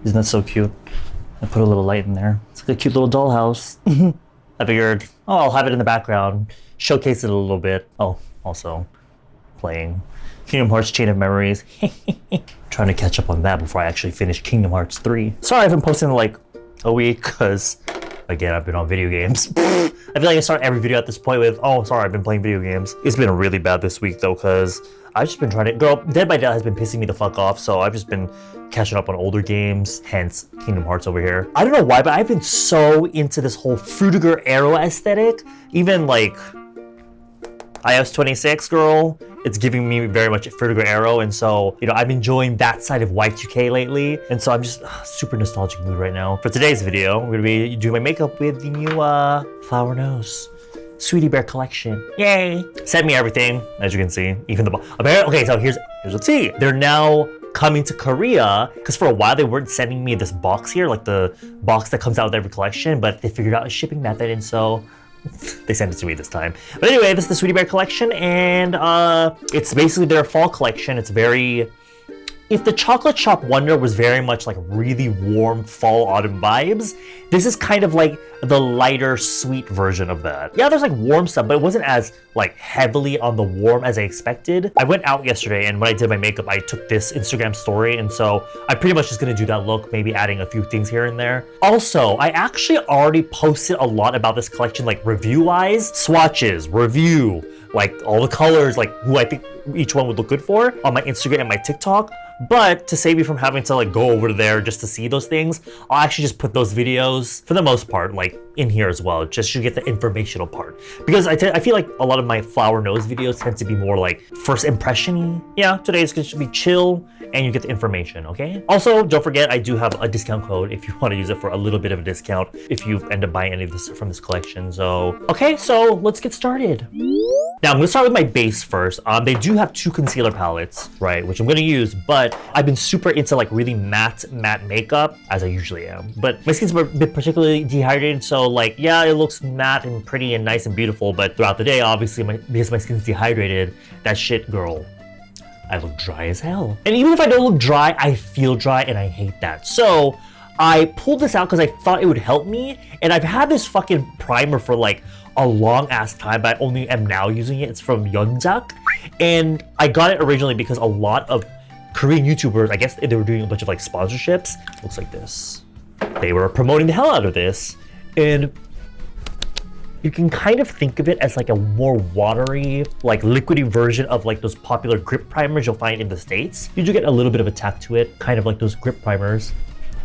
Isn't that so cute? I put a little light in there. It's like a cute little dollhouse. I figured, oh, I'll have it in the background, showcase it a little bit. Oh, also playing Kingdom Hearts Chain of Memories. Trying to catch up on that before I actually finish Kingdom Hearts 3. Sorry I haven't posted in like a week because, again, I've been on video games. I feel like I start every video at this point with, oh, sorry, I've been playing video games. It's been really bad this week though because I've just been trying to, girl, Dead by Daylight has been pissing me the fuck off, so I've just been catching up on older games, hence Kingdom Hearts over here. I don't know why, but I've been so into this whole Fruitiger Arrow aesthetic. Even like iOS 26, girl, it's giving me very much a Fruitiger Arrow, and so, you know, I'm enjoying that side of Y2K lately, and so I'm just super nostalgic mood right now. For today's video, I'm gonna be doing my makeup with the new Flower Nose Sweetie Bear collection. Yay! Sent me everything, as you can see, even the okay, so here's the tea. They're now coming to Korea, because for a while they weren't sending me this box here, like the box that comes out with every collection, but they figured out a shipping method, and so they sent it to me this time. But anyway, this is the Sweetie Bear collection, and it's basically their fall collection. It's very, if the Chocolate Shop Wonder was very much like really warm fall autumn vibes, this is kind of like the lighter sweet version of that. Yeah, there's like warm stuff, but it wasn't as like heavily on the warm as I expected. I went out yesterday, and when I did my makeup, I took this Instagram story, and so I'm pretty much just gonna do that look, maybe adding a few things here and there. Also, I actually already posted a lot about this collection, like review-wise, swatches, review, like all the colors, like who I think each one would look good for on my Instagram and my TikTok. But to save you from having to like go over there just to see those things, I'll actually just put those videos, for the most part, like in here as well, just to get the informational part. Because I feel like a lot of my Flower Nose videos tend to be more like first impression-y. Yeah, today's going to be chill, and you get the information, okay? Also, don't forget, I do have a discount code if you want to use it for a little bit of a discount if you end up buying any of this from this collection. So, okay, so let's get started. Now, I'm gonna start with my base first. They do have two concealer palettes, right, which I'm gonna use, but I've been super into like really matte makeup, as I usually am. But my skin's a bit particularly dehydrated, so like, yeah, it looks matte and pretty and nice and beautiful, but throughout the day, obviously, because my skin's dehydrated, that shit, girl, I look dry as hell. And even if I don't look dry, I feel dry, and I hate that. So I pulled this out because I thought it would help me, and I've had this fucking primer for like a long ass time, but I only am now using it. It's from Yunjak, and I got it originally because a lot of Korean YouTubers, I guess they were doing a bunch of like sponsorships. Looks like this. They were promoting the hell out of this, and you can kind of think of it as like a more watery, like liquidy version of like those popular grip primers you'll find in the States. You do get a little bit of a tap to it, kind of like those grip primers.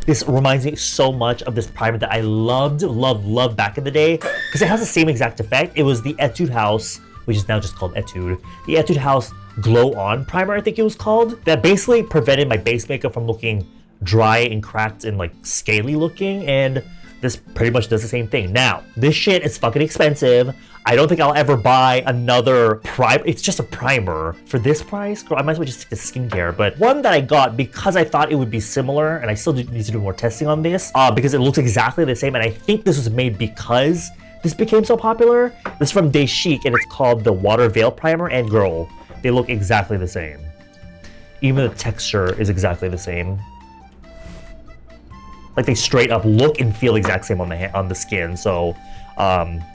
This reminds me so much of this primer that I loved back in the day, because it has the same exact effect. It was the Etude House, which is now just called Etude. The Etude House Glow On Primer, I think it was called. That basically prevented my base makeup from looking dry and cracked and like scaly looking, and this pretty much does the same thing. Now, this shit is fucking expensive. I don't think I'll ever buy another primer. It's just a primer. For this price, girl, I might as well just stick to skincare. But one that I got because I thought it would be similar, and I still need to do more testing on this, because it looks exactly the same, and I think this was made because this became so popular. This is from Dasique, and it's called the Water Veil Primer, and girl, they look exactly the same. Even the texture is exactly the same. Like they straight up look and feel exact same on the skin. So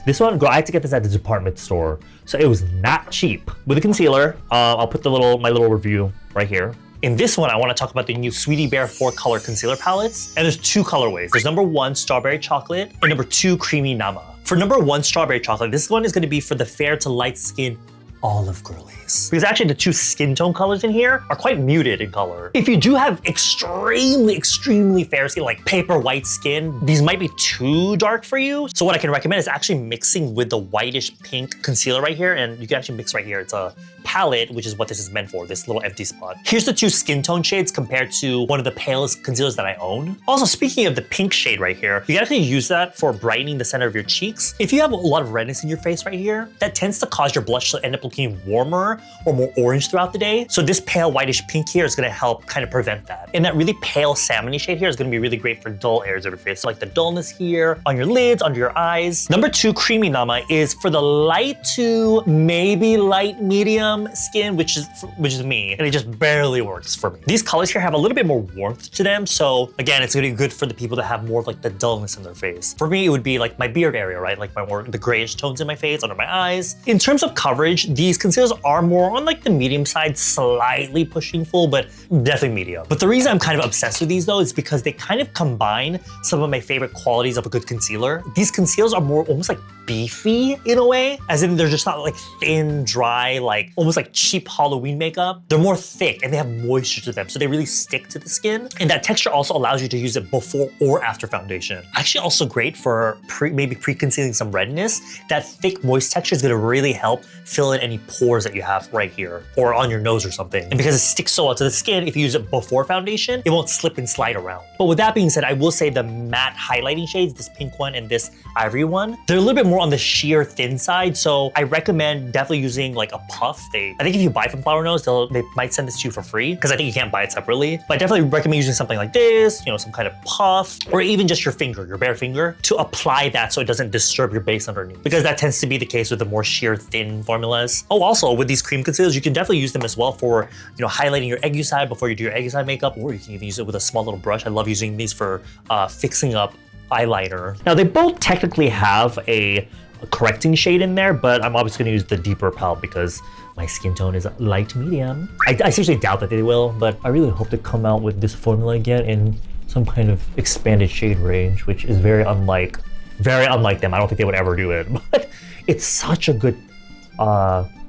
this one, girl, I had to get this at the department store, so it was not cheap. With the concealer, I'll put my little review right here. In this one, I want to talk about the new Sweetie Bear 4-color concealer palettes, and there's two colorways. There's number 1, Strawberry Chocolate, and number 2, Creamy Nama. For number 1, Strawberry Chocolate, this one is going to be for the fair to light skin olive girlies. Because actually the two skin tone colors in here are quite muted in color. If you do have extremely fair skin, like paper white skin, these might be too dark for you. So what I can recommend is actually mixing with the whitish pink concealer right here, and you can actually mix right here. It's a palette, which is what this is meant for, this little empty spot. Here's the two skin tone shades compared to one of the palest concealers that I own. Also, speaking of the pink shade right here, you can actually use that for brightening the center of your cheeks. If you have a lot of redness in your face right here, that tends to cause your blush to end up looking looking warmer or more orange throughout the day. So this pale whitish pink here is gonna help kind of prevent that. And that really pale salmony shade here is gonna be really great for dull areas of your face. So like the dullness here, on your lids, under your eyes. Number 2, Creamy Nama, is for the light to maybe light medium skin, which is me, and it just barely works for me. These colors here have a little bit more warmth to them. So again, it's gonna be good for the people that have more of like the dullness in their face. For me, it would be like my beard area, right? Like the grayish tones in my face, under my eyes. In terms of coverage, these concealers are more on like the medium side, slightly pushing full, but definitely medium. But the reason I'm kind of obsessed with these though is because they kind of combine some of my favorite qualities of a good concealer. These concealers are more almost like beefy in a way, as in they're just not like thin, dry, like almost like cheap Halloween makeup. They're more thick and they have moisture to them, so they really stick to the skin. And that texture also allows you to use it before or after foundation. Actually also great for maybe pre-concealing some redness. That thick, moist texture is gonna really help fill in any pores that you have right here or on your nose or something. And because it sticks so well to the skin, if you use it before foundation, it won't slip and slide around. But with that being said, I will say the matte highlighting shades, this pink one and this ivory one, they're a little bit more on the sheer thin side. So I recommend definitely using like a puff. I think if you buy from Flower Nose, they might send this to you for free because I think you can't buy it separately. But I definitely recommend using something like this, you know, some kind of puff, or even just your finger, your bare finger, to apply that so it doesn't disturb your base underneath, because that tends to be the case with the more sheer thin formulas. Oh, also with these cream concealers, you can definitely use them as well for, you know, highlighting your eggy side before you do your eggy side makeup, or you can even use it with a small little brush. I love using these for fixing up eyeliner. Now they both technically have a correcting shade in there, but I'm obviously going to use the deeper palette because my skin tone is light medium. I seriously doubt that they will, but I really hope to come out with this formula again in some kind of expanded shade range, which is very unlike them. I don't think they would ever do it, but it's such a good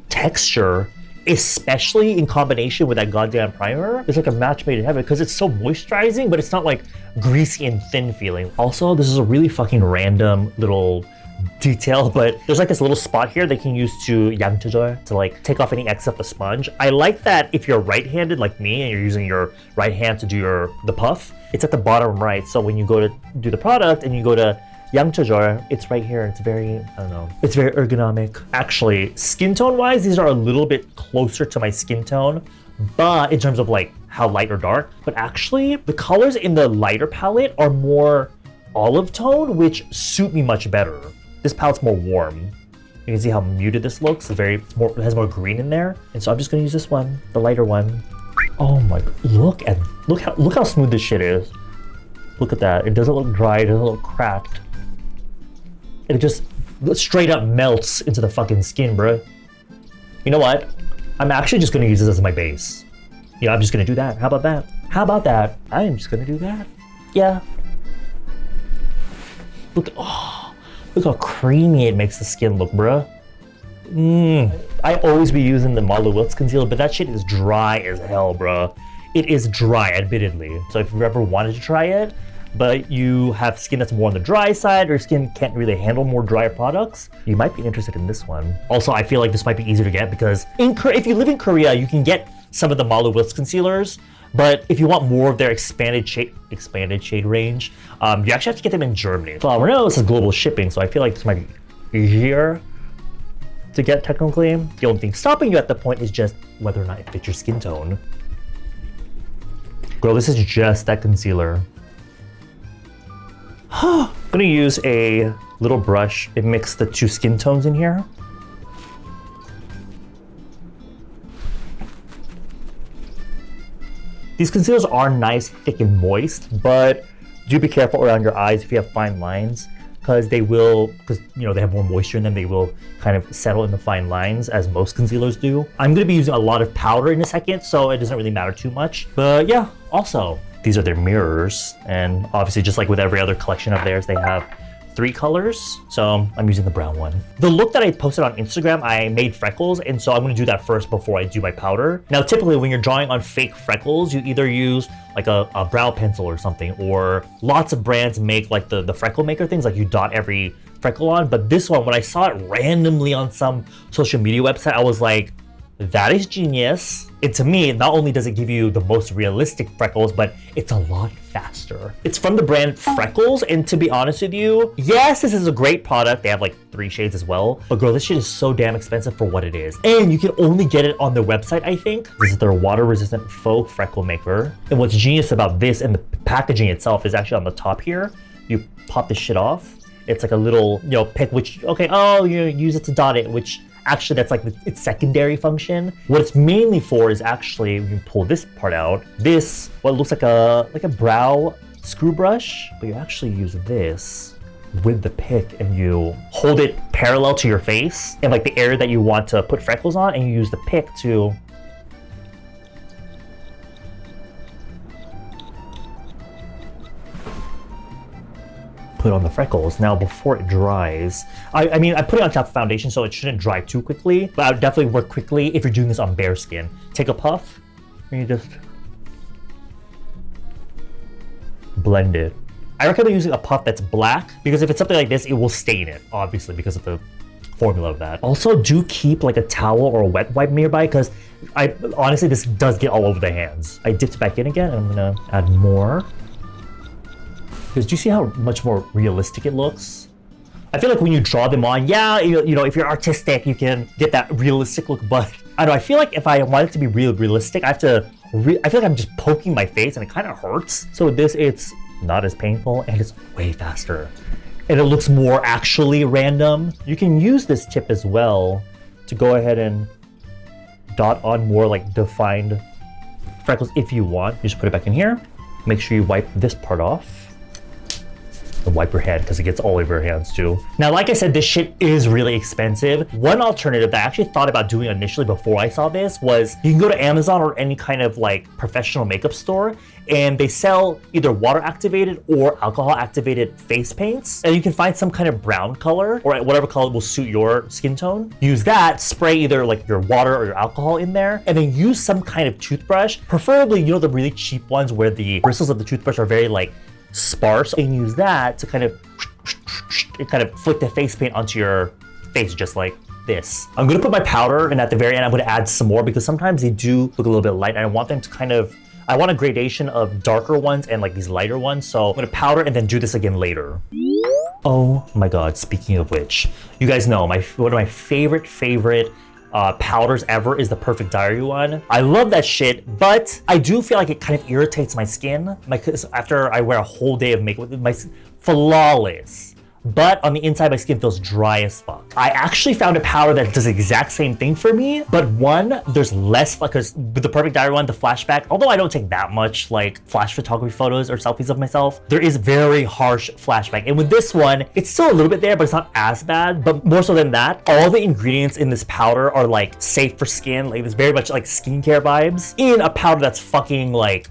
texture, especially in combination with that goddamn primer. It's like a match made in heaven because it's so moisturizing, but it's not like greasy and thin feeling. Also, this is a really fucking random little detail, but there's like this little spot here they can use to to like take off any excess of the sponge. I like that if you're right-handed like me and you're using your right hand to do the puff, it's at the bottom right. So when you go to do the product and you go to it's right here. It's very, I don't know, it's very ergonomic. Actually, skin tone wise, these are a little bit closer to my skin tone, but in terms of like how light or dark, but actually the colors in the lighter palette are more olive tone, which suit me much better. This palette's more warm. You can see how muted this looks. It has more green in there. And so I'm just gonna use this one, the lighter one. Oh my, look how smooth this shit is. Look at that. It doesn't look dry, it doesn't look cracked. It just straight up melts into the fucking skin, bro. You know what? I'm actually just gonna use this as my base. Yeah, I'm just gonna do that. How about that? How about that? I am just gonna do that. Yeah. Look how creamy it makes the skin look, bruh. I always be using the Marlo Wilkes concealer, but that shit is dry as hell, bruh. It is dry, admittedly. So if you ever wanted to try it, but you have skin that's more on the dry side, or your skin can't really handle more dry products, you might be interested in this one. Also, I feel like this might be easier to get because if you live in Korea, you can get some of the Marlo Wilkes concealers, but if you want more of their expanded shade range, you actually have to get them in Germany. So I know this is global shipping, so I feel like this might be easier to get technically. The only thing stopping you at the point is just whether or not it fits your skin tone. Girl, this is just that concealer. I'm gonna use a little brush and mix the two skin tones in here. These concealers are nice, thick, and moist, but do be careful around your eyes if you have fine lines, because they have more moisture in them, they will kind of settle in the fine lines as most concealers do. I'm gonna be using a lot of powder in a second, so it doesn't really matter too much. But yeah, also, these are their mirrors, and obviously just like with every other collection of theirs, they have 3 colors, so I'm using the brown one. The look that I posted on Instagram, I made freckles, and so I'm gonna do that first before I do my powder. Now, typically when you're drawing on fake freckles, you either use like a brow pencil or something, or lots of brands make like the freckle maker things, like you dot every freckle on. But this one, when I saw it randomly on some social media website, I was like, That is genius. And to me, not only does it give you the most realistic freckles, but it's a lot faster. It's from the brand PHreckles, and to be honest with you, yes, this is a great product. They have like 3 shades as well. But girl, this shit is so damn expensive for what it is. And you can only get it on their website, I think. This is their water-resistant faux freckle maker. And what's genius about this and the packaging itself is actually on the top here. You pop this shit off. It's like a little, you know, pick which, okay, oh, you use it to dot it, which actually that's like its secondary function. What it's mainly for is actually, you can pull this part out. This, what looks like a brow screw brush, but you actually use this with the pick and you hold it parallel to your face and like the area that you want to put freckles on, and you use the pick to put on the freckles. Now, before it dries, I mean, I put it on top of foundation, so it shouldn't dry too quickly, but I would definitely work quickly if you're doing this on bare skin. Take a puff, and you just blend it. I recommend using a puff that's black, because if it's something like this, it will stain it, obviously, because of the formula of that. Also, do keep like a towel or a wet wipe nearby, because honestly, this does get all over the hands. I dipped back in again, and I'm gonna add more. Because do you see how much more realistic it looks? I feel like when you draw them on, yeah, you know, if you're artistic, you can get that realistic look, but I don't know, I feel like if I want it to be realistic, I feel like I'm just poking my face and it kind of hurts. So with this, it's not as painful and it's way faster. And it looks more actually random. You can use this tip as well to go ahead and dot on more like defined freckles if you want. You just put it back in here. Make sure you wipe this part off. And wipe your hand because it gets all over your hands too. Now, like I said, this shit is really expensive. One alternative that I actually thought about doing initially before I saw this was you can go to Amazon or any kind of like professional makeup store, and they sell either water activated or alcohol activated face paints. And you can find some kind of brown color or whatever color will suit your skin tone. Use that, spray either like your water or your alcohol in there, and then use some kind of toothbrush, preferably, you know, the really cheap ones where the bristles of the toothbrush are very like sparse, and use that to kind of flick the face paint onto your face just like this. I'm gonna put my powder, and at the very end I'm gonna add some more because sometimes they do look a little bit light and I want them to I want a gradation of darker ones and like these lighter ones, so I'm gonna powder and then do this again later. Oh my god, speaking of which, you guys know one of my favorite powders ever is the Perfect Diary one. I love that shit, but I do feel like it kind of irritates my skin. After I wear a whole day of makeup, flawless. But on the inside, my skin feels dry as fuck. I actually found a powder that does the exact same thing for me, but one, there's less, because with the Perfect Diary one, the flashback, although I don't take that much like flash photography photos or selfies of myself, there is very harsh flashback. And with this one, it's still a little bit there, but it's not as bad. But more so than that, all the ingredients in this powder are like safe for skin. Like, there's very much like skincare vibes in a powder that's fucking like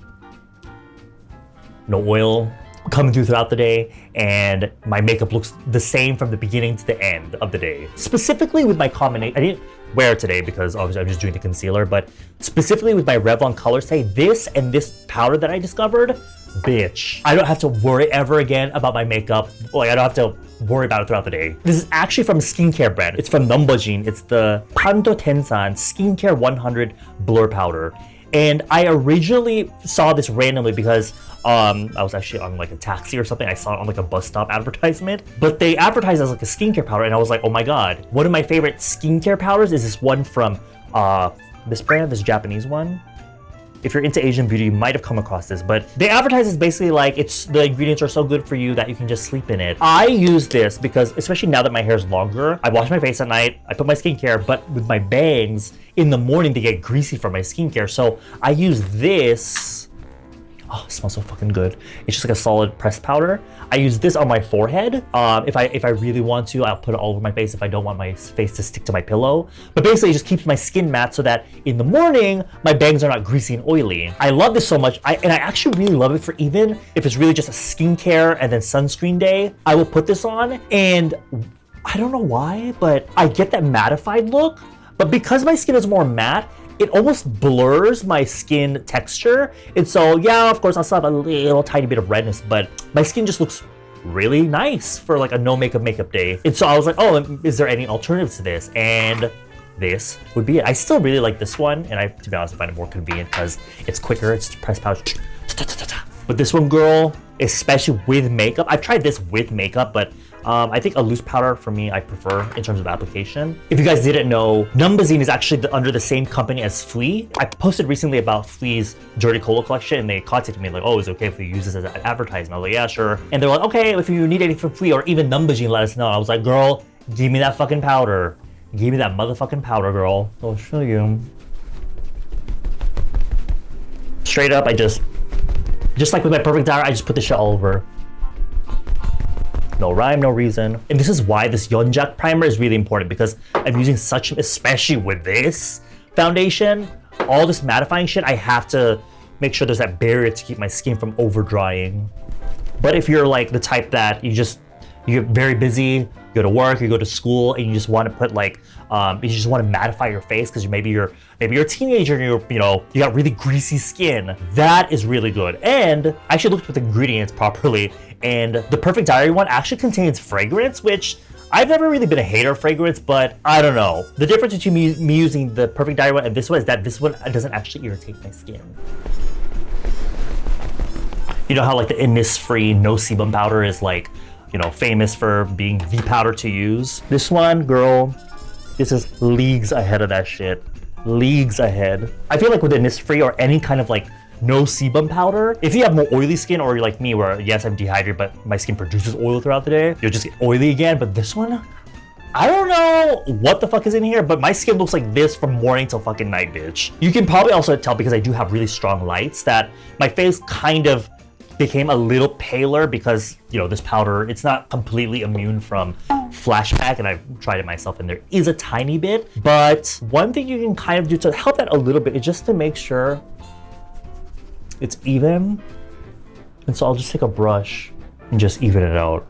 no oil coming through throughout the day, and my makeup looks the same from the beginning to the end of the day. Specifically with my combination, I didn't wear it today because obviously I'm just doing the concealer, but specifically with my Revlon Color Stay, this and this powder that I discovered, bitch, I don't have to worry ever again about my makeup. Like, I don't have to worry about it throughout the day. This is actually from a skincare brand. It's from Numbuzin. It's the Pantothenic Skincare 100 Blur Powder. And I originally saw this randomly because I was actually on like a taxi or something. I saw it on like a bus stop advertisement, but they advertised as like a skincare powder, and I was like, oh my god. One of my favorite skincare powders is this one from this brand, this Japanese one. If you're into Asian beauty, you might have come across this, but they advertise is basically like the ingredients are so good for you that you can just sleep in it. I use this because, especially now that my hair is longer, I wash my face at night, I put my skincare, but with my bangs in the morning, they get greasy from my skincare. So I use this. Oh, it smells so fucking good. It's just like a solid pressed powder. I use this on my forehead. If I really want to, I'll put it all over my face if I don't want my face to stick to my pillow. But basically, it just keeps my skin matte so that in the morning, my bangs are not greasy and oily. I love this so much. And I actually really love it for even if it's really just a skincare and then sunscreen day. I will put this on, and I don't know why, but I get that mattified look. But because my skin is more matte, it almost blurs my skin texture. And so, yeah, of course, I'll still have a little tiny bit of redness, but my skin just looks really nice for like a no makeup day. And so I was like, oh, is there any alternatives to this? And this would be it. I still really like this one, and to be honest, I find it more convenient because it's quicker. It's just press pouch. But this one, girl, especially with makeup, I've tried this with makeup, but I think a loose powder for me, I prefer in terms of application. If you guys didn't know, Numbuzin is actually under the same company as Flee. I posted recently about Flee's Dirty Cola collection, and they contacted me like, oh, is it okay if we use this as an advertisement? I was like, yeah, sure. And they're like, okay, if you need anything from Flee or even Numbuzin, let us know. I was like, girl, give me that fucking powder. Give me that motherfucking powder, girl. I'll show you. Straight up, just like with my Perfect Diary, I just put this shit all over. No rhyme, no reason. And this is why this Yunjak primer is really important, because I'm using such, especially with this foundation, all this mattifying shit, I have to make sure there's that barrier to keep my skin from over drying. But if you're like the type that you get very busy, you go to work, you go to school, and you just want to put like, you just want to mattify your face because maybe you're a teenager and you got really greasy skin. That is really good. And I actually looked at the ingredients properly, and the Perfect Diary one actually contains fragrance, which I've never really been a hater of fragrance, but I don't know. The difference between me using the Perfect Diary one and this one is that this one doesn't actually irritate my skin. You know how like the Innisfree no sebum powder is like, famous for being the powder to use? This one, girl, this is leagues ahead of that shit. Leagues ahead. I feel like with Innisfree or any kind of like no sebum powder, if you have more oily skin, or you're like me where yes, I'm dehydrated, but my skin produces oil throughout the day, you'll just get oily again. But this one, I don't know what the fuck is in here, but my skin looks like this from morning till fucking night, bitch. You can probably also tell, because I do have really strong lights, that my face kind of became a little paler because, this powder, it's not completely immune from flashback, and I've tried it myself and there is a tiny bit. But one thing you can kind of do to help that a little bit is just to make sure it's even. And so I'll just take a brush and just even it out.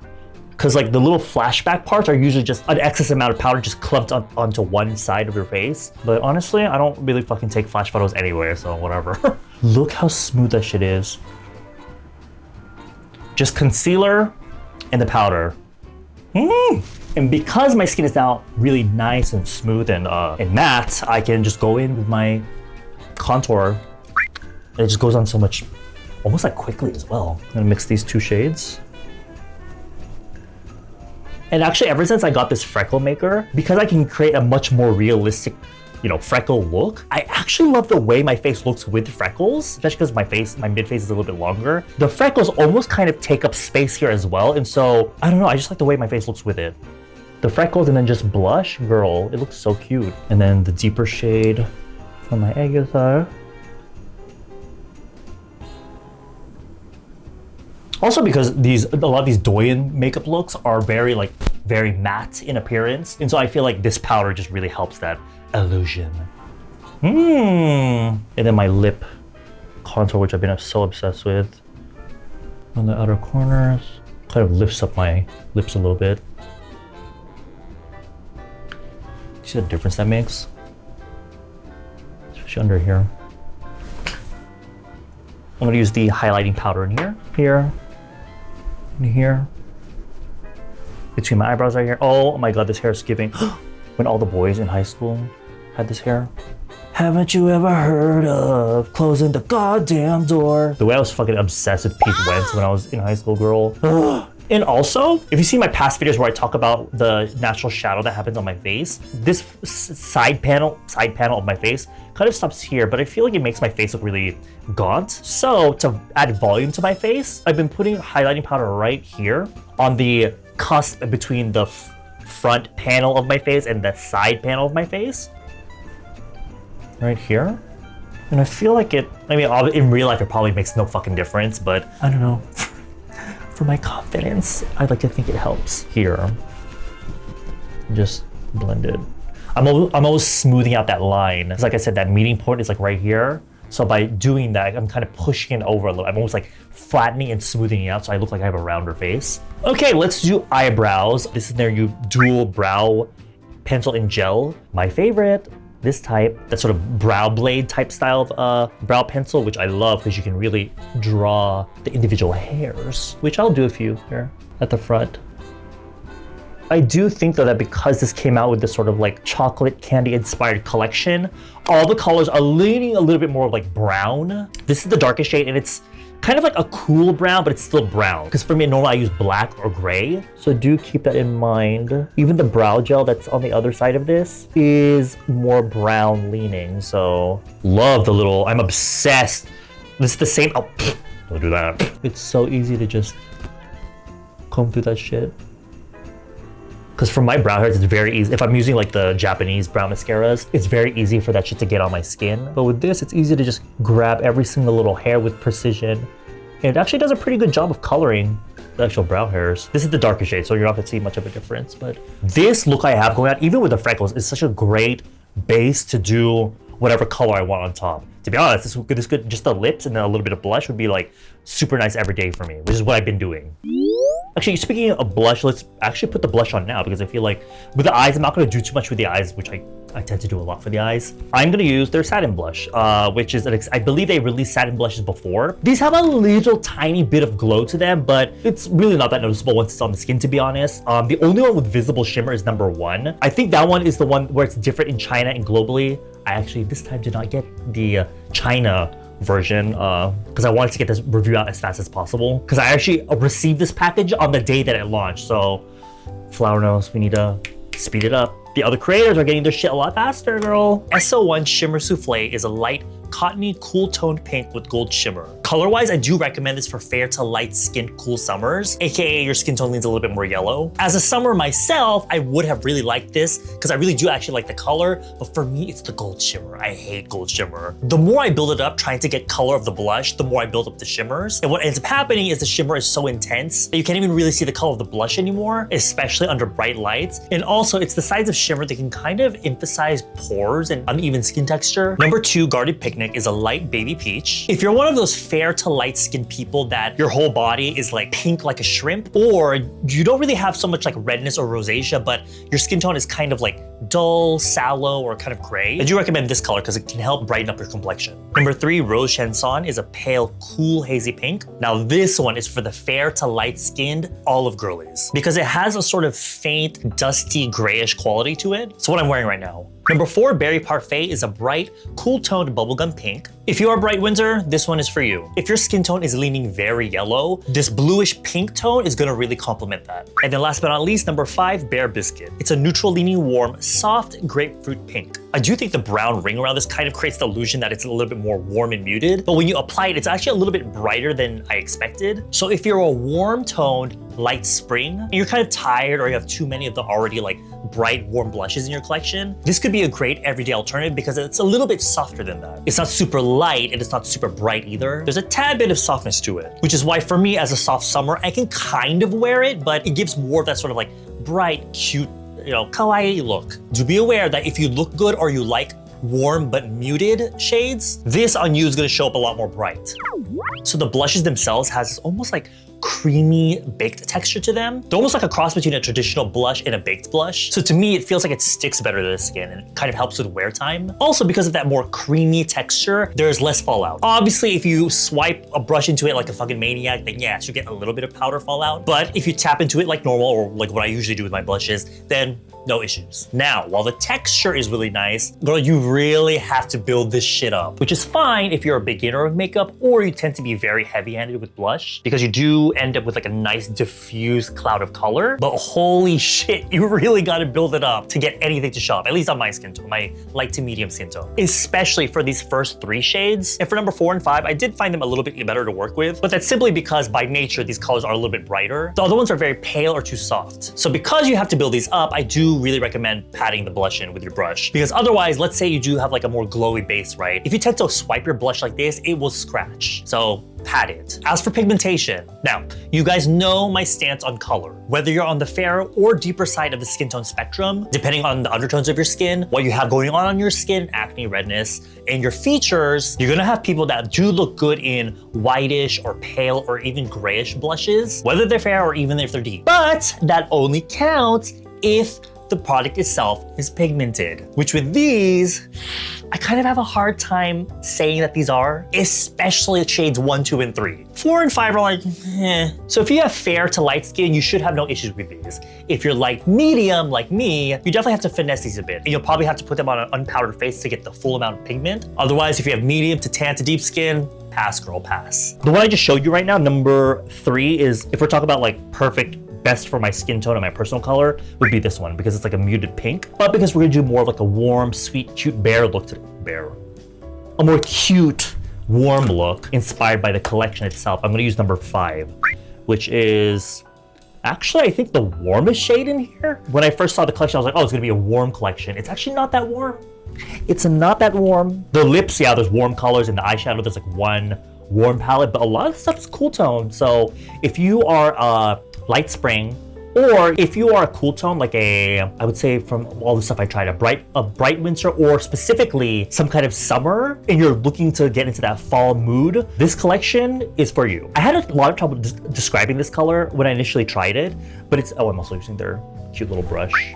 Because like the little flashback parts are usually just an excess amount of powder just clumped onto one side of your face. But honestly, I don't really fucking take flash photos anyway, so whatever. Look how smooth that shit is. Just concealer and the powder. And because my skin is now really nice and smooth and matte, I can just go in with my contour. And it just goes on so much, almost like quickly as well. I'm gonna mix these two shades. And actually, ever since I got this freckle maker, because I can create a much more realistic, freckle look, I actually love the way my face looks with freckles, especially because my mid face is a little bit longer. The freckles almost kind of take up space here as well. And so, I don't know, I just like the way my face looks with it. The freckles and then just blush, girl, it looks so cute. And then the deeper shade from my Eyeshadow. Also because a lot of these douyin makeup looks are very matte in appearance. And so I feel like this powder just really helps that illusion. And then my lip contour, which I've been so obsessed with. On the outer corners, kind of lifts up my lips a little bit. See the difference that makes? Especially under here. I'm gonna use the highlighting powder in here, and here. Between my eyebrows right here. Oh my god, this hair is giving. When all the boys in high school had this hair. Haven't you ever heard of closing the goddamn door? The way I was fucking obsessed with Pete Wentz when I was in high school, girl. And also, if you see my past videos where I talk about the natural shadow that happens on my face, this side panel of my face kind of stops here, but I feel like it makes my face look really gaunt. So to add volume to my face, I've been putting highlighting powder right here on the cusp between the front panel of my face and the side panel of my face. Right here. And I feel like in real life it probably makes no fucking difference, but I don't know. For my confidence, I'd like to think it helps. Here. Just blend it. I'm always smoothing out that line. Because like I said, that meeting point is like right here. So by doing that, I'm kind of pushing it over a little. I'm almost like flattening and smoothing it out so I look like I have a rounder face. Okay, let's do eyebrows. This is their new dual brow pencil in gel. My favorite. This type, that sort of brow blade type style of brow pencil, which I love because you can really draw the individual hairs, which I'll do a few here at the front. I do think though that because this came out with this sort of like chocolate candy inspired collection, all the colors are leaning a little bit more like brown. This is the darkest shade and it's kind of like a cool brown, but it's still brown. Because for me, normally I use black or gray. So do keep that in mind. Even the brow gel that's on the other side of this is more brown leaning. So love the little, I'm obsessed. This is the same, oh, don't do that. It's so easy to just comb through that shit. Because for my brow hairs, it's very easy. If I'm using like the Japanese brow mascaras, it's very easy for that shit to get on my skin. But with this, it's easy to just grab every single little hair with precision. And it actually does a pretty good job of coloring the actual brow hairs. This is the darker shade, so you're not gonna see much of a difference. But this look I have going on, even with the freckles, is such a great base to do whatever color I want on top. To be honest, this could just the lips and then a little bit of blush would be like super nice every day for me, which is what I've been doing. Actually, speaking of blush, let's actually put the blush on now because I feel like with the eyes, I'm not going to do too much with the eyes, which I tend to do a lot for the eyes. I'm going to use their Satin blush, which is, I believe they released Satin blushes before. These have a little tiny bit of glow to them, but it's really not that noticeable once it's on the skin, to be honest. The only one with visible shimmer is number 1. I think that one is the one where it's different in China and globally. I actually this time did not get the China version because I wanted to get this review out as fast as possible because I actually received this package on the day that it launched. So Flower knows we need to speed it up. The other creators are getting their shit a lot faster, girl. SO1 Shimmer Souffle is a light, cottony, cool-toned pink with gold shimmer. Color-wise, I do recommend this for fair to light-skinned cool summers, aka your skin tone leans a little bit more yellow. As a summer myself, I would have really liked this because I really do actually like the color, but for me, it's the gold shimmer. I hate gold shimmer. The more I build it up trying to get color of the blush, the more I build up the shimmers. And what ends up happening is the shimmer is so intense that you can't even really see the color of the blush anymore, especially under bright lights. And also, it's the size of shimmer that can kind of emphasize pores and uneven skin texture. Number 2, Guarded Picnic is a light baby peach. If you're one of those fair to light skinned people that your whole body is like pink like a shrimp, or you don't really have so much like redness or rosacea, but your skin tone is kind of like dull, sallow, or kind of gray, I do recommend this color because it can help brighten up your complexion. Number 3, Rose Chanson is a pale, cool, hazy pink. Now this one is for the fair to light skinned olive girlies because it has a sort of faint, dusty, grayish quality to it. It's what I'm wearing right now. Number 4, Berry Parfait is a bright, cool-toned bubblegum pink. If you are bright winter, this one is for you. If your skin tone is leaning very yellow, this bluish pink tone is gonna really complement that. And then last but not least, number 5, Bare Biscuit. It's a neutral leaning warm, soft grapefruit pink. I do think the brown ring around this kind of creates the illusion that it's a little bit more warm and muted, but when you apply it, it's actually a little bit brighter than I expected. So if you're a warm-toned, light spring, and you're kind of tired or you have too many of the already like bright, warm blushes in your collection, this could be a great everyday alternative because it's a little bit softer than that. It's not super light and it's not super bright either. There's a tad bit of softness to it, which is why for me as a soft summer, I can kind of wear it, but it gives more of that sort of like bright, cute, you know, kawaii look. Do be aware that if you look good or you like warm but muted shades, this on you is gonna show up a lot more bright. So the blushes themselves has almost like creamy baked texture to them. They're almost like a cross between a traditional blush and a baked blush. So to me, it feels like it sticks better to the skin and it kind of helps with wear time. Also, because of that more creamy texture, there's less fallout. Obviously, if you swipe a brush into it like a fucking maniac, then yes, you get a little bit of powder fallout. But if you tap into it like normal or like what I usually do with my blushes, then no issues. Now, while the texture is really nice, girl, you really have to build this shit up, which is fine if you're a beginner of makeup or you tend to be very heavy-handed with blush because you do end up with like a nice diffused cloud of color, but holy shit, you really gotta build it up to get anything to show up, at least on my skin tone, my light to medium skin tone, especially for these first 3 shades. And for number 4 and 5, I did find them a little bit better to work with, but that's simply because by nature, these colors are a little bit brighter. The other ones are very pale or too soft. So because you have to build these up, I do really recommend patting the blush in with your brush because otherwise, let's say you do have like a more glowy base, right? If you tend to swipe your blush like this, it will scratch. So pat it. As for pigmentation, now, you guys know my stance on color. Whether you're on the fair or deeper side of the skin tone spectrum, depending on the undertones of your skin, what you have going on your skin, acne, redness, and your features, you're gonna have people that do look good in whitish or pale or even grayish blushes, whether they're fair or even if they're deep. But that only counts if the product itself is pigmented. Which with these, I kind of have a hard time saying that these are, especially shades 1, 2, and 3. 4 and 5 are like, eh. So if you have fair to light skin, you should have no issues with these. If you're light medium like me, you definitely have to finesse these a bit. And you'll probably have to put them on an unpowdered face to get the full amount of pigment. Otherwise, if you have medium to tan to deep skin, pass girl, pass. The one I just showed you right now, number 3, is, if we're talking about like perfect, best for my skin tone and my personal color, would be this one because it's like a muted pink. But because we're gonna do more of like a warm, sweet, cute bear look to a more cute, warm look inspired by the collection itself, I'm gonna use number 5, which is actually, I think, the warmest shade in here. When I first saw the collection, I was like, oh, it's gonna be a warm collection. It's actually not that warm. It's not that warm. The lips, yeah, there's warm colors, and the eyeshadow, there's like one warm palette, but a lot of the stuff is cool tone. So if you are a light spring, or if you are a cool tone, like I would say from all the stuff I tried, a bright winter, or specifically some kind of summer, and you're looking to get into that fall mood, this collection is for you. I had a lot of trouble describing this color when I initially tried it, but it's, oh, I'm also using their cute little brush.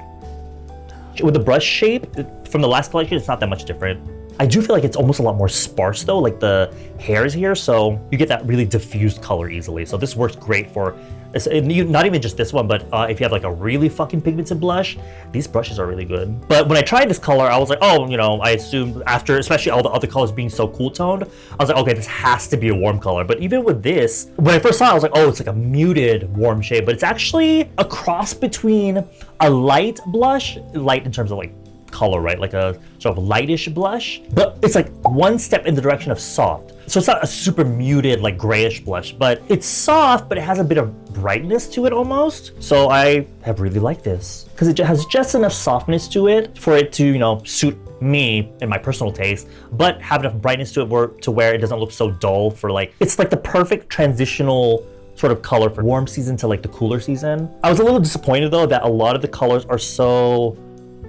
With the brush shape from the last collection, it's not that much different. I do feel like it's almost a lot more sparse though, like the hairs here, so you get that really diffused color easily. So this works great for, not even just this one, but if you have like a really fucking pigmented blush, these brushes are really good. But when I tried this color, I was like, oh, you know, I assumed after, especially all the other colors being so cool toned, I was like, okay, this has to be a warm color. But even with this, when I first saw it, I was like, oh, it's like a muted warm shade, but it's actually a cross between a light blush, light in terms of like color, right? Like a sort of lightish blush, but it's like one step in the direction of soft. So it's not a super muted, like grayish blush, but it's soft, but it has a bit of brightness to it almost. So I have really liked this because it has just enough softness to it for it to, you know, suit me and my personal taste, but have enough brightness to it to where it doesn't look so dull for like, it's like the perfect transitional sort of color for warm season to like the cooler season. I was a little disappointed though that a lot of the colors are so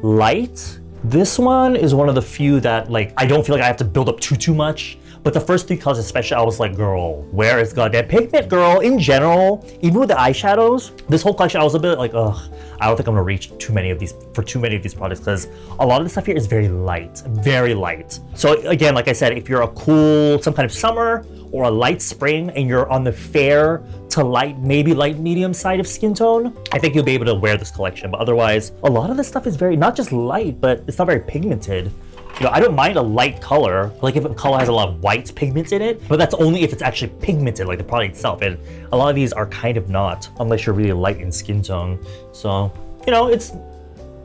light. This one is one of the few that like I don't feel like I have to build up too much, but the first 3 colors especially, I was like, girl, where is goddamn pigment, girl? In general, even with the eyeshadows, this whole collection I was a bit like, ugh, I don't think I'm gonna reach too many of these products because a lot of the stuff here is very light, very light. So again, like I said, if you're a cool, some kind of summer or a light spring and you're on the fair to light, maybe light medium side of skin tone, I think you'll be able to wear this collection. But otherwise, a lot of this stuff is very, not just light, but it's not very pigmented. You know, I don't mind a light color, like if a color has a lot of white pigments in it, but that's only if it's actually pigmented, like the product itself. And a lot of these are kind of not, unless you're really light in skin tone. So, you know, it's,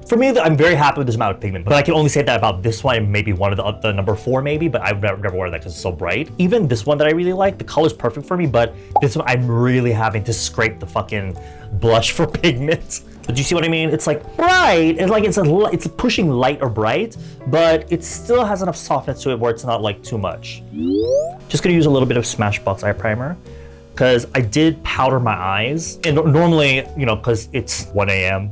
for me, I'm very happy with this amount of pigment, but I can only say that about this one and maybe one of the number 4 maybe, but I've never worn that because it's so bright. Even this one that I really like, the color's perfect for me, but this one I'm really having to scrape the fucking blush for pigment. But do you see what I mean? It's like bright, it's like it's pushing light or bright, but it still has enough softness to it where it's not like too much. Just gonna use a little bit of Smashbox eye primer, because I did powder my eyes. And normally, you know, because it's 1 a.m.,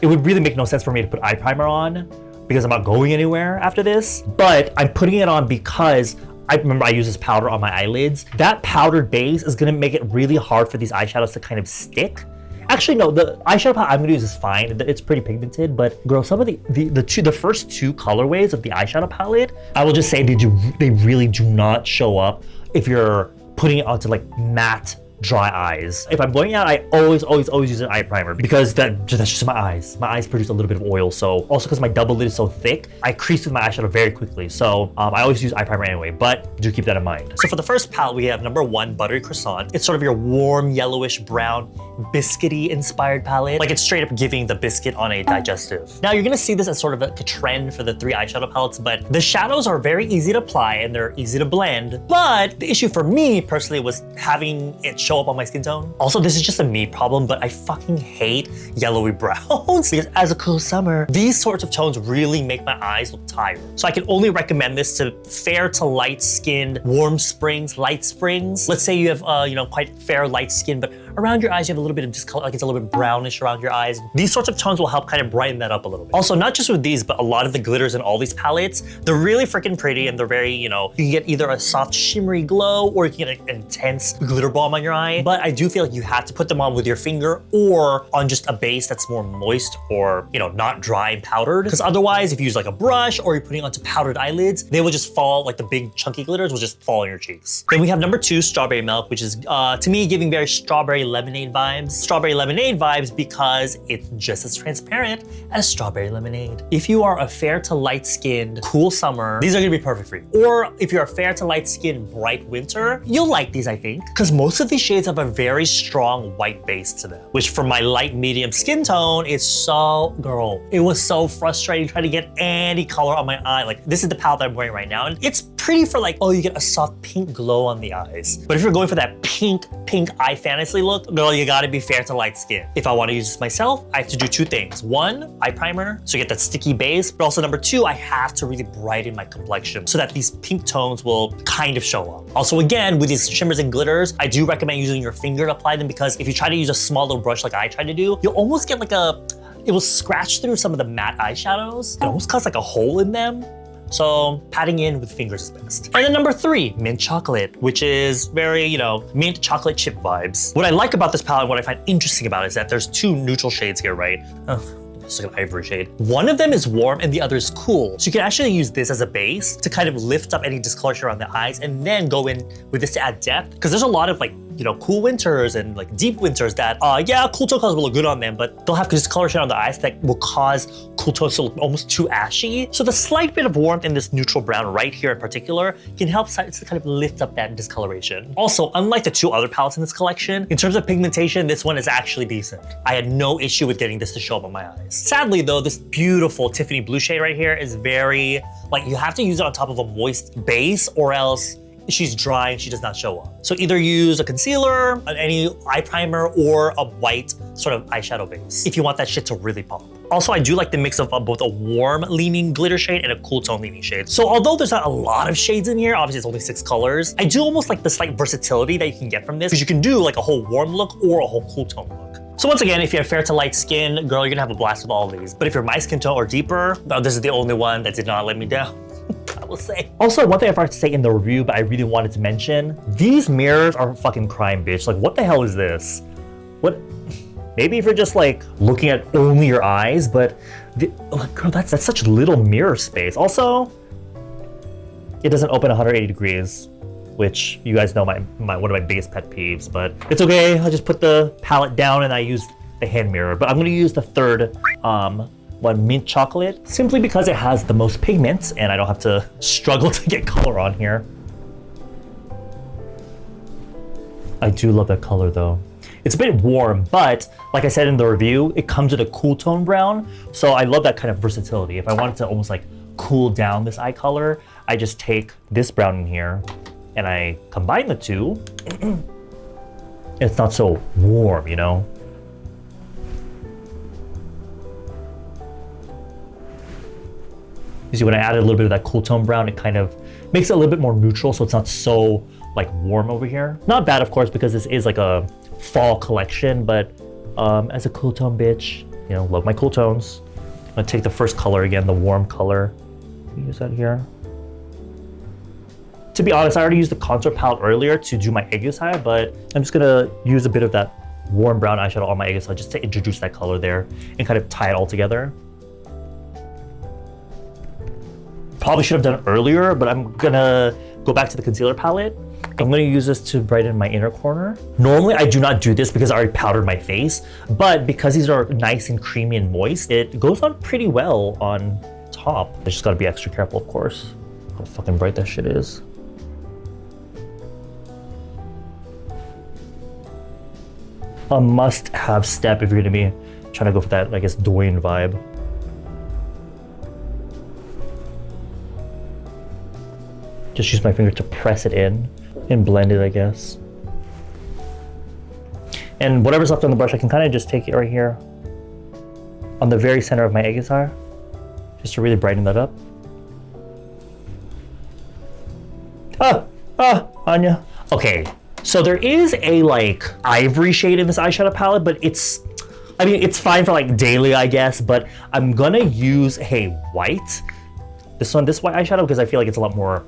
it would really make no sense for me to put eye primer on because I'm not going anywhere after this. But I'm putting it on because I remember I use this powder on my eyelids. That powdered base is gonna make it really hard for these eyeshadows to kind of stick. Actually, no, the eyeshadow palette I'm gonna use is fine. It's pretty pigmented, but girl, some of the first 2 colorways of the eyeshadow palette, I will just say they really do not show up if you're putting it onto like matte dry eyes. If I'm going out, I always use an eye primer because that's just my eyes. My eyes produce a little bit of oil. So also because my double lid is so thick, I crease with my eyeshadow very quickly. So I always use eye primer anyway, but do keep that in mind. So for the first palette, we have number 1, Buttery Croissant. It's sort of your warm, yellowish brown, biscuity inspired palette. Like it's straight up giving the biscuit on a digestive. Now you're gonna see this as sort of a trend for the 3 eyeshadow palettes, but the shadows are very easy to apply and they're easy to blend. But the issue for me personally was having it show up on my skin tone. Also, this is just a me problem, but I fucking hate yellowy browns because as a cool summer, these sorts of tones really make my eyes look tired. So I can only recommend this to fair to light skinned, warm springs, light springs. Let's say you have, you know, quite fair light skin, but around your eyes you have a little bit of discolor, like it's a little bit brownish around your eyes. These sorts of tones will help kind of brighten that up a little bit. Also, not just with these, but a lot of the glitters in all these palettes, they're really freaking pretty and they're very, you know, you can get either a soft shimmery glow or you can get an intense glitter bomb on your eye. But I do feel like you have to put them on with your finger or on just a base that's more moist or, you know, not dry and powdered. Because otherwise, if you use like a brush or you're putting onto powdered eyelids, they will just fall, like the big chunky glitters will just fall on your cheeks. Then we have number 2, Strawberry Milk, which is to me giving very strawberry lemonade vibes. Strawberry lemonade vibes because it's just as transparent as strawberry lemonade. If you are a fair to light skinned, cool summer, these are gonna be perfect for you. Or if you're a fair to light skinned, bright winter, you'll like these, I think. Because most of these shades have a very strong white base to them, which for my light medium skin tone, it's so, girl, it was so frustrating trying to get any color on my eye. Like this is the palette that I'm wearing right now. And it's pretty for like, oh, you get a soft pink glow on the eyes. But if you're going for that pink eye fantasy look, girl, you gotta be fair to light skin. If I wanna use this myself, I have to do 2 things. 1, eye primer, so you get that sticky base, but also number 2, I have to really brighten my complexion so that these pink tones will kind of show up. Also, again, with these shimmers and glitters, I do recommend using your finger to apply them because if you try to use a small little brush like I try to do, you'll almost get like it will scratch through some of the matte eyeshadows. It almost causes like a hole in them. So patting in with fingers is best. And then number 3, mint chocolate, which is very, you know, mint chocolate chip vibes. What I like about this palette, what I find interesting about it is that there's 2 neutral shades here, right? It's like an ivory shade. One of them is warm and the other is cool. So you can actually use this as a base to kind of lift up any discoloration around the eyes and then go in with this to add depth. Because there's a lot of like, you know, cool winters and like deep winters that, yeah, cool tone colors will look good on them, but they'll have discoloration on the eyes that will cause cool tones to look almost too ashy. So the slight bit of warmth in this neutral brown right here in particular can help to kind of lift up that discoloration. Also, unlike the 2 other palettes in this collection, in terms of pigmentation, this one is actually decent. I had no issue with getting this to show up on my eyes. Sadly though, this beautiful Tiffany blue shade right here is very, like you have to use it on top of a moist base or else she's dry and she does not show up. So either use a concealer, any eye primer, or a white sort of eyeshadow base if you want that shit to really pop. Also, I do like the mix of both a warm leaning glitter shade and a cool tone leaning shade. So although there's not a lot of shades in here, obviously it's only 6 colors, I do almost like the slight versatility that you can get from this because you can do like a whole warm look or a whole cool tone look. So once again, if you have fair to light skin, girl, you're gonna have a blast with all of these. But if you're my skin tone or deeper, this is the only one that did not let me down. I will say. Also, one thing I forgot to say in the review, but I really wanted to mention, these mirrors are fucking crime, bitch. Like, what the hell is this? What? Maybe if you're just like looking at only your eyes, but like, girl, that's such little mirror space. Also, it doesn't open 180 degrees, which you guys know one of my biggest pet peeves, but it's okay. I'll just put the palette down and I use the hand mirror, but I'm gonna use the third one, mint chocolate, simply because it has the most pigments and I don't have to struggle to get color on here. I do love that color though. It's a bit warm, but like I said in the review, it comes with a cool tone brown. So I love that kind of versatility. If I wanted to almost like cool down this eye color, I just take this brown in here and I combine the 2. It's not so warm, you know? You see, when I added a little bit of that cool tone brown, it kind of makes it a little bit more neutral, so it's not so like warm over here. Not bad, of course, because this is like a fall collection, but as a cool tone bitch, you know, love my cool tones. I'm gonna take the first color again, the warm color. Use that here. To be honest, I already used the contour palette earlier to do my Eyeshadow, but I'm just gonna use a bit of that warm brown eyeshadow on my Eyeshadow just to introduce that color there and kind of tie it all together. Probably should have done it earlier, but I'm gonna go back to the concealer palette. I'm gonna use this to brighten my inner corner. Normally I do not do this because I already powdered my face, but because these are nice and creamy and moist, it goes on pretty well on top. I just gotta be extra careful, of course. How fucking bright that shit is. A must-have step if you're gonna be trying to go for that, I guess, douyin vibe. Just use my finger to press it in and blend it, I guess. And whatever's left on the brush, I can kind of just take it right here on the very center of my Eyeshadow, just to really brighten that up. Anya. Okay, So there is a like ivory shade in this eyeshadow palette, but it's fine for like daily, I guess, but I'm gonna use a white. This white eyeshadow, because I feel like it's a lot more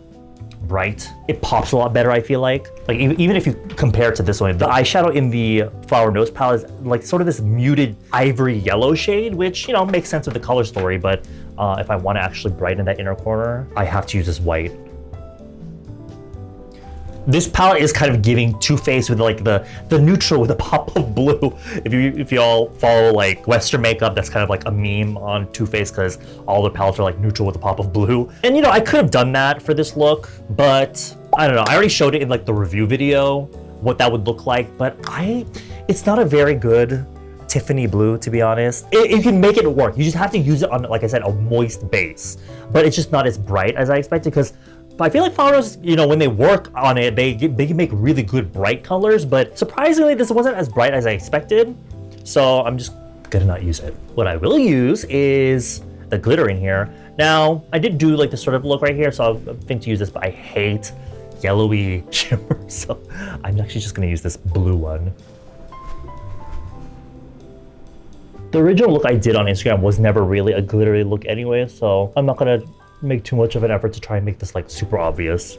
bright. It pops a lot better, I feel like. Like even if you compare it to this one, the eyeshadow in the Flower Nose palette is like sort of this muted ivory yellow shade, which, you know, makes sense with the color story, but if I want to actually brighten that inner corner, I have to use this white. This palette is kind of giving Too Faced with like the neutral with a pop of blue. If you all follow like Western makeup, that's kind of like a meme on Too Faced because all the palettes are like neutral with a pop of blue. And you know, I could have done that for this look, but I don't know. I already showed it in like the review video, what that would look like, but it's not a very good Tiffany blue, to be honest. You can make it work. You just have to use it on, like I said, a moist base, but it's just not as bright as I expected because I feel like flowers, you know, when they work on it, they can make really good bright colors, but surprisingly, this wasn't as bright as I expected. So I'm just gonna not use it. What I will use is the glitter in here. Now, I did do like this sort of look right here, so I think to use this, but I hate yellowy shimmer. So I'm actually just gonna use this blue one. The original look I did on Instagram was never really a glittery look anyway, so I'm not gonna make too much of an effort to try and make this like super obvious.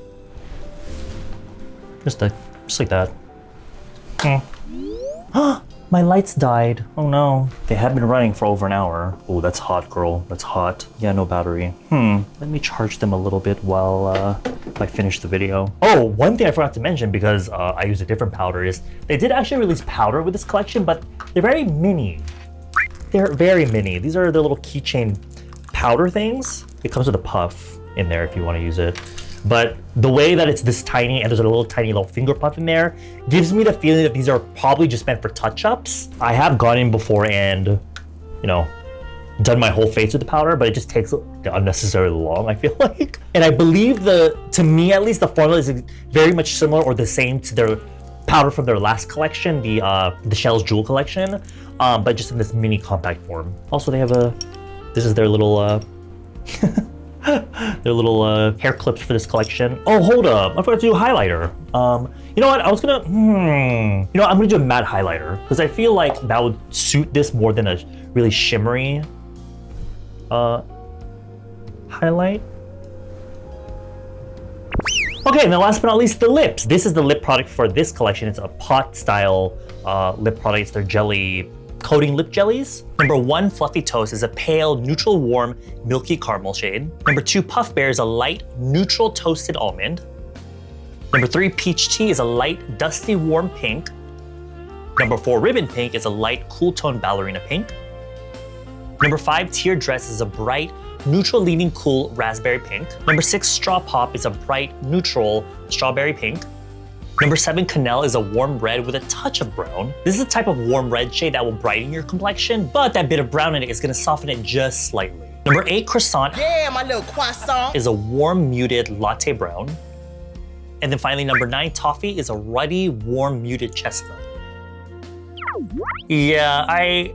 Just like that. My lights died. Oh no. They have been running for over an hour. Oh, that's hot, girl. That's hot. Yeah, no battery. Let me charge them a little bit while I finish the video. Oh, one thing I forgot to mention because I use a different powder is they did actually release powder with this collection, but they're very mini. They're very mini. These are the little keychain powder things. It comes with a puff in there if you want to use it. But the way that it's this tiny and there's a little finger puff in there gives me the feeling that these are probably just meant for touch-ups. I have gone in before and, you know, done my whole face with the powder, but it just takes unnecessarily long, I feel like. And I believe to me at least, the formula is very much similar or the same to their powder from their last collection, the Shell's Jewel collection, but just in this mini compact form. Also, they have this is their little hair clips for this collection. Oh, hold up, I forgot to do a highlighter. You know what, I was gonna, you know, I'm gonna do a matte highlighter because I feel like that would suit this more than a really shimmery highlight. Okay, and then last but not least, the lips. This is the lip product for this collection. It's a pot style lip product. It's their jelly coating lip jellies. Number 1, Fluffy Toast is a pale, neutral, warm, milky caramel shade. Number 2, Puff Bear is a light, neutral, toasted almond. Number 3, Peach Tea is a light, dusty, warm pink. Number 4, Ribbon Pink is a light, cool tone ballerina pink. Number 5, Tear Dress is a bright, neutral, leaning cool raspberry pink. Number 6, Straw Pop is a bright, neutral, strawberry pink. Number 7, Canelle is a warm red with a touch of brown. This is a type of warm red shade that will brighten your complexion, but that bit of brown in it is gonna soften it just slightly. Number 8, Croissant, yeah, my little croissant, is a warm, muted latte brown. And then finally, number 9, Toffee is a ruddy, warm, muted chestnut. Yeah, I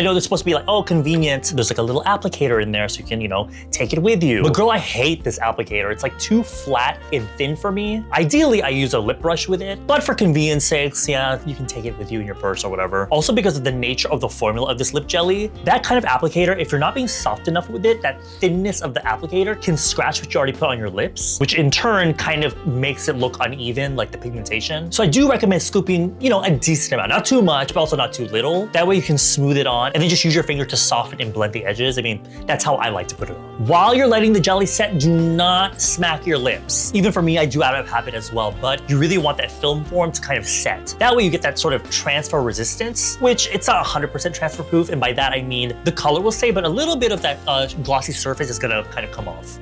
know they're supposed to be like, oh, convenient. There's like a little applicator in there so you can, you know, take it with you. But girl, I hate this applicator. It's like too flat and thin for me. Ideally, I use a lip brush with it, but for convenience sakes, yeah, you can take it with you in your purse or whatever. Also, because of the nature of the formula of this lip jelly, that kind of applicator, if you're not being soft enough with it, that thinness of the applicator can scratch what you already put on your lips, which in turn kind of makes it look uneven, like the pigmentation. So I do recommend scooping, you know, a decent amount, not too much, but also not too little. That way you can smooth it on and then just use your finger to soften and blend the edges. I mean, that's how I like to put it on. While you're letting the jelly set, do not smack your lips. Even for me, I do out of habit as well, but you really want that film form to kind of set. That way you get that sort of transfer resistance, which it's not 100% transfer proof. And by that, I mean the color will stay, but a little bit of that glossy surface is gonna kind of come off.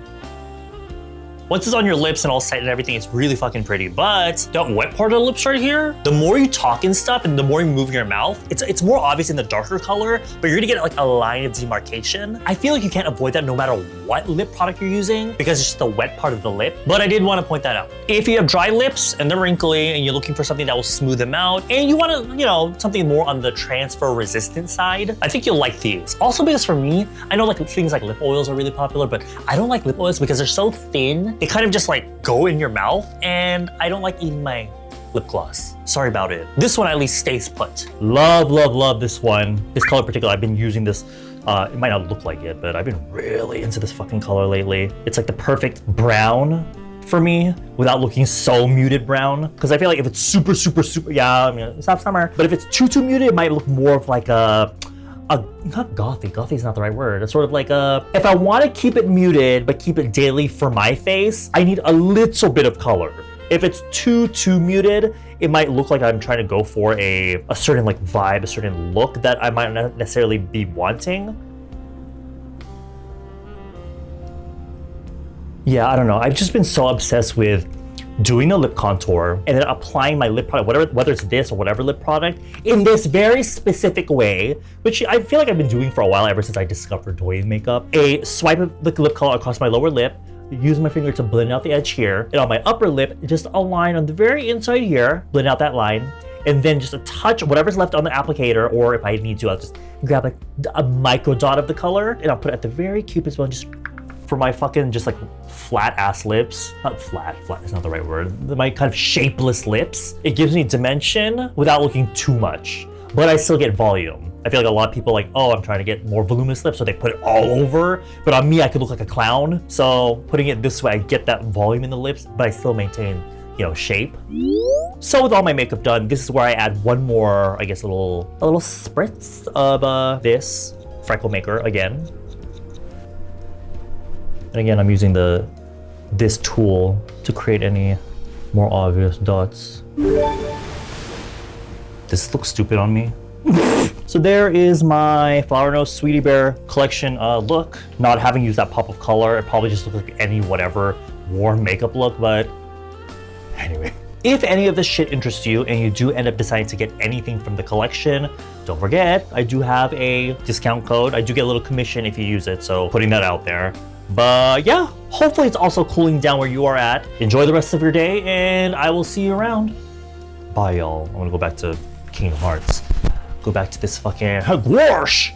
Once it's on your lips and all set and everything, it's really fucking pretty. But that wet part of the lips right here, the more you talk and stuff and the more you move your mouth, it's more obvious in the darker color, but you're gonna get like a line of demarcation. I feel like you can't avoid that no matter what lip product you're using because it's just the wet part of the lip. But I did want to point that out. If you have dry lips and they're wrinkly and you're looking for something that will smooth them out and you want to, you know, something more on the transfer resistant side, I think you'll like these. Also because for me, I know like things like lip oils are really popular, but I don't like lip oils because they're so thin. They kind of just like go in your mouth and I don't like eating my lip gloss. Sorry about it. This one at least stays put. Love, love, love this one. This color in particular, I've been using this. It might not look like it, but I've been really into this fucking color lately. It's like the perfect brown for me without looking so muted brown. Because I feel like if it's super, super, super, yeah, I mean, it's not summer. But if it's too muted, it might look more of like a not gothy. Gothy is not the right word. It's sort of like if I want to keep it muted, but keep it daily for my face, I need a little bit of color. If it's too muted, it might look like I'm trying to go for a certain like vibe, a certain look that I might not necessarily be wanting. Yeah, I don't know. I've just been so obsessed with doing a lip contour and then applying my lip product, whether it's this or whatever lip product, in this very specific way, which I feel like I've been doing for a while ever since I discovered douyin makeup. A swipe of the lip color across my lower lip, use my finger to blend out the edge here, and on my upper lip, just a line on the very inside here, blend out that line, and then just a touch, whatever's left on the applicator, or if I need to, I'll just grab like a micro dot of the color, and I'll put it at the very cupid's bone, just for my fucking just like flat ass lips. Not flat is not the right word. My kind of shapeless lips. It gives me dimension without looking too much, but I still get volume. I feel like a lot of people are like, oh, I'm trying to get more voluminous lips, so they put it all over. But on me, I could look like a clown. So putting it this way, I get that volume in the lips, but I still maintain, you know, shape. So with all my makeup done, this is where I add one more, I guess, a little spritz of this freckle maker again. And again, I'm using this tool to create any more obvious dots. This looks stupid on me. So there is my Flower Nose Sweetie Bear collection look. Not having used that pop of color, it probably just looks like any whatever warm makeup look, but anyway. If any of this shit interests you and you do end up deciding to get anything from the collection, don't forget, I do have a discount code. I do get a little commission if you use it, so putting that out there. But yeah, hopefully it's also cooling down where you are at. Enjoy the rest of your day, and I will see you around. Bye, y'all. I'm gonna go back to Kingdom Hearts. Go back to this fucking Gwarsh!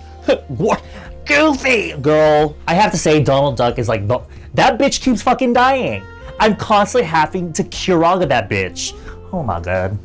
Goofy! Girl, I have to say Donald Duck is like, that bitch keeps fucking dying. I'm constantly having to Kiraga that bitch. Oh my god.